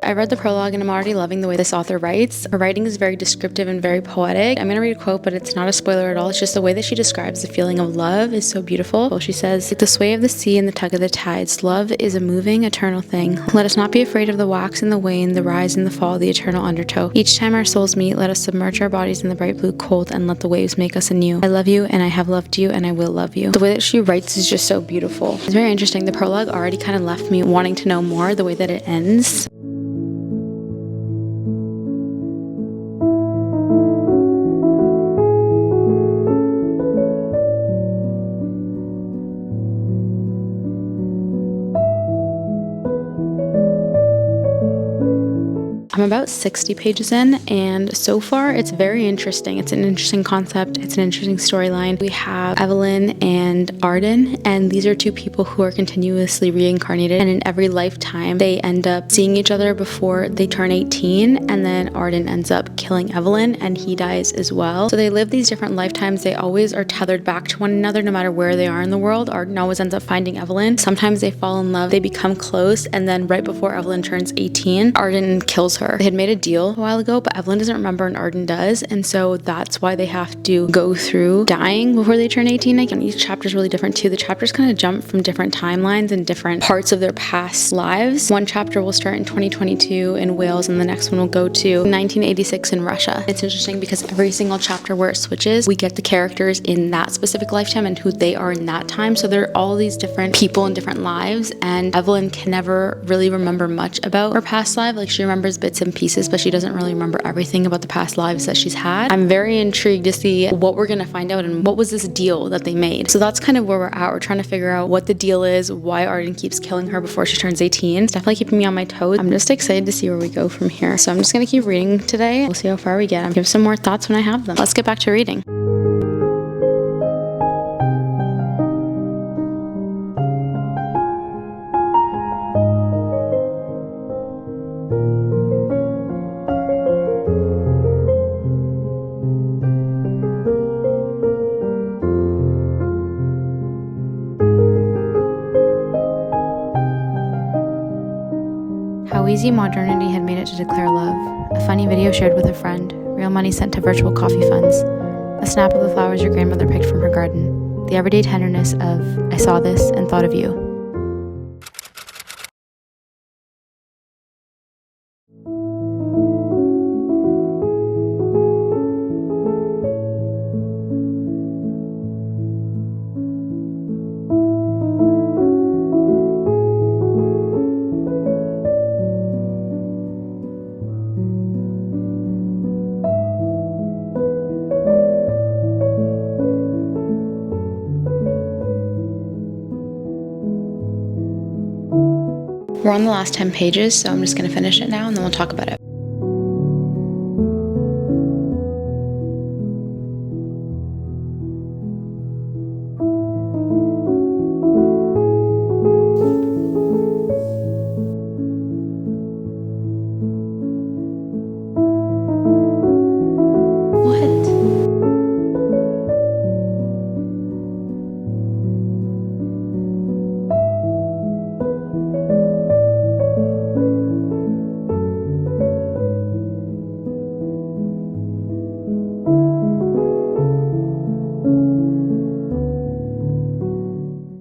I read the prologue and I'm already loving the way this author writes. Her writing is very descriptive and very poetic. I'm gonna read a quote, but it's not a spoiler at all. It's just the way that she describes the feeling of love is so beautiful. She says, like the sway of the sea and the tug of the tides, love is a moving, eternal thing. Let us not be afraid of the wax and the wane, the rise and the fall, the eternal undertow. Each time our souls meet, let us submerge our bodies in the bright blue cold and let the waves make us anew. I love you and I have loved you and I will love you. The way that she writes is just so beautiful. It's very interesting. The prologue already kind of left me wanting to know more the way that it ends. I'm about 60 pages in, and so far it's very interesting. It's an interesting concept. It's an interesting storyline. We have Evelyn and Arden, and these are two people who are continuously reincarnated, and in every lifetime they end up seeing each other before they turn 18, and then Arden ends up killing Evelyn and he dies as well. So they live these different lifetimes. They always are tethered back to one another no matter where they are in the world. Arden always ends up finding Evelyn. Sometimes they fall in love, they become close, and then right before Evelyn turns 18, Arden kills her. They had made a deal a while ago, but Evelyn doesn't remember and Arden does, and so that's why they have to go through dying before they turn 18. Again, each chapter is really different too. The chapters kind of jump from different timelines and different parts of their past lives. One chapter will start in 2022 in Wales, and the next one will go to 1986 in Russia. It's interesting because every single chapter where it switches, we get the characters in that specific lifetime and who they are in that time. So there are all these different people in different lives, and Evelyn can never really remember much about her past life. Like, she remembers bits and pieces, but she doesn't really remember everything about the past lives that she's had. I'm very intrigued to see what we're gonna find out and what was this deal that they made. So that's kind of where we're at. We're trying to figure out what the deal is, why Arden keeps killing her before she turns 18. It's definitely keeping me on my toes. I'm just excited to see where we go from here. So I'm just gonna keep reading today. We'll see how far we get. I'll give some more thoughts when I have them. Let's get back to reading. How easy modernity had made it to declare love. A funny video shared with a friend. Real money sent to virtual coffee funds. A snap of the flowers your grandmother picked from her garden. The everyday tenderness of, I saw this and thought of you. We're on the last 10 pages, so I'm just going to finish it now and then we'll talk about it.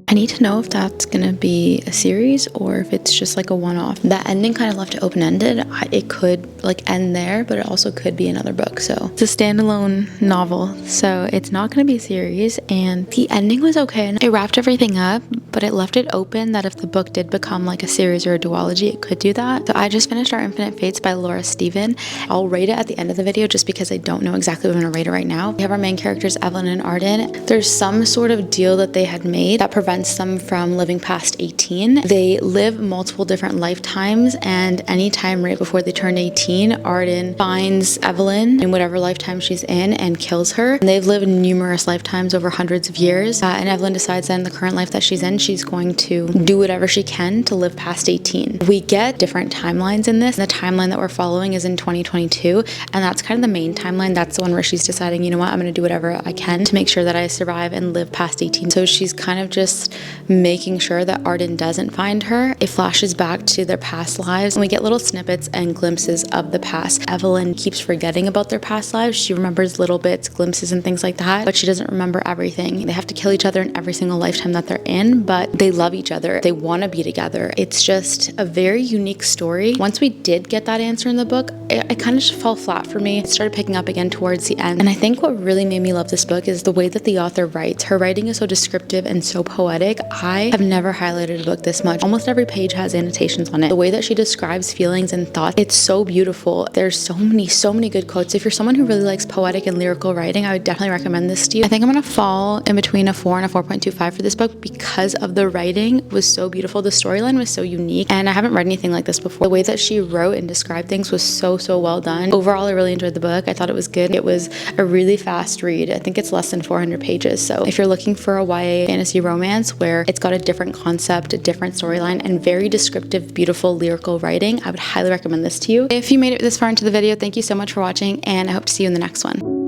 I need to know if that's gonna be a series or if it's just like a one-off. That ending kind of left it open-ended. It could like end there, but it also could be another book. So it's a standalone novel, so it's not gonna be a series. And the ending was okay, and it wrapped everything up, but it left it open that if the book did become like a series or a duology, it could do that. So I just finished Our Infinite Fates by Laura Steven. I'll rate it at the end of the video just because I don't know exactly what I'm gonna rate it right now. We have our main characters, Evelyn and Arden. There's some sort of deal that they had made that prevents them them from living past 18. They live multiple different lifetimes, and anytime right before they turn 18, Arden finds Evelyn in whatever lifetime she's in and kills her. And they've lived numerous lifetimes over hundreds of years, and Evelyn decides that in the current life that she's in, she's going to do whatever she can to live past 18. We get different timelines in this. The timeline that we're following is in 2022, and that's kind of the main timeline. That's the one where she's deciding, you know what, I'm going to do whatever I can to make sure that I survive and live past 18. So she's kind of just making sure that Arden doesn't find her. It flashes back to their past lives, and we get little snippets and glimpses of the past. Evelyn keeps forgetting about their past lives. She remembers little bits, glimpses, and things like that, but she doesn't remember everything. They have to kill each other in every single lifetime that they're in, but they love each other. They want to be together. It's just a very unique story. Once we did get that answer in the book, it kind of just fell flat for me. It started picking up again towards the end. And I think what really made me love this book is the way that the author writes. Her writing is so descriptive and so poetic. I have never highlighted a book this much. Almost every page has annotations on it. The way that she describes feelings and thoughts, it's so beautiful. There's so many good quotes. If you're someone who really likes poetic and lyrical writing, I would definitely recommend this to you. I think I'm gonna fall in between a 4 and a 4.25 for this book because of the writing was so beautiful. The storyline was so unique, and I haven't read anything like this before. The way that she wrote and described things was so well done. Overall, I really enjoyed the book. I thought it was good. It was a really fast read. I think it's less than 400 pages. So if you're looking for a YA fantasy romance where it's got a different concept, a different storyline, and very descriptive, beautiful lyrical writing, I would highly recommend this to you. If you made it this far into the video, thank you so much for watching, and I hope to see you in the next one.